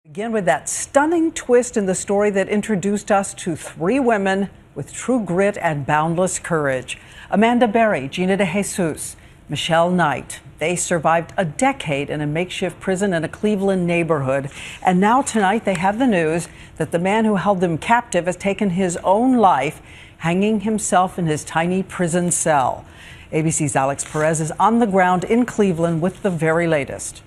Begin with that stunning twist in the story that introduced us to three women with true grit and boundless courage. Amanda Berry, Gina De Jesus, Michelle Knight. They survived a decade in a makeshift prison in a Cleveland neighborhood. And now tonight they have the news that the man who held them captive has taken his own life, hanging himself in his tiny prison cell. ABC's Alex Perez is on the ground in Cleveland with the very latest.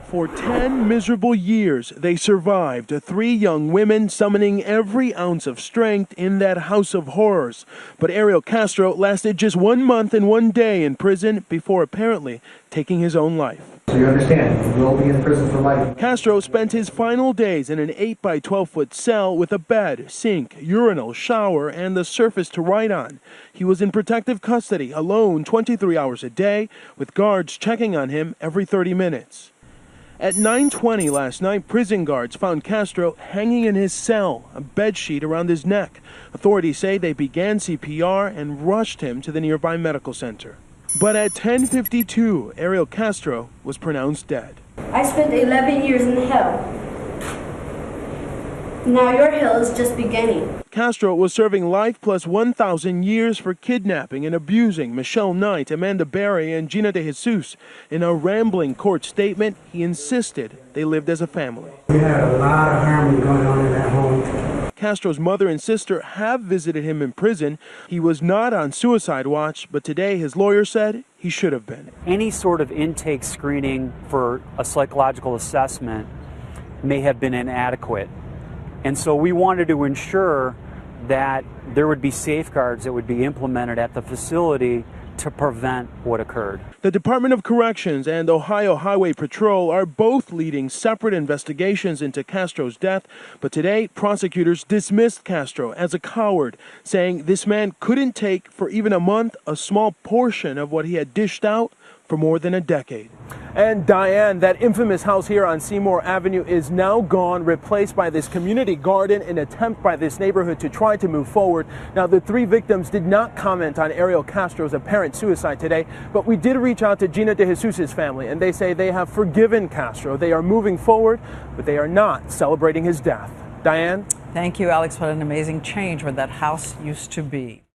For 10 miserable years, they survived, three young women summoning every ounce of strength in that house of horrors. But Ariel Castro lasted just 1 month and 1 day in prison before apparently taking his own life. So you understand, you'll be in prison for life. Castro spent his final days in an 8 by 12-foot cell with a bed, sink, urinal, shower, and the surface to write on. He was in protective custody, alone 23 hours a day, with guards checking on him every 30 minutes. At 9:20 last night, prison guards found Castro hanging in his cell, a bedsheet around his neck. Authorities say they began CPR and rushed him to the nearby medical center. But at 10:52, Ariel Castro was pronounced dead. I spent 11 years in hell. Now your hell is just beginning. Castro was serving life plus 1,000 years for kidnapping and abusing Michelle Knight, Amanda Berry, and Gina De Jesus. In a rambling court statement, he insisted they lived as a family. We had a lot of harmony going on in that home. Castro's mother and sister have visited him in prison. He was not on suicide watch, but today his lawyer said he should have been. Any sort of intake screening for a psychological assessment may have been inadequate. And so we wanted to ensure that there would be safeguards that would be implemented at the facility to prevent what occurred. The Department of Corrections and Ohio Highway Patrol are both leading separate investigations into Castro's death, but today prosecutors dismissed Castro as a coward, saying this man couldn't take for even a month a small portion of what he had dished out for more than a decade. And Diane, that infamous house here on Seymour Avenue is now gone, replaced by this community garden, an attempt by this neighborhood to try to move forward. Now, the three victims did not comment on Ariel Castro's apparent suicide today, but we did reach out to Gina De Jesus' family, and they say they have forgiven Castro. They are moving forward, but they are not celebrating his death. Diane? Thank you, Alex. What an amazing change where that house used to be.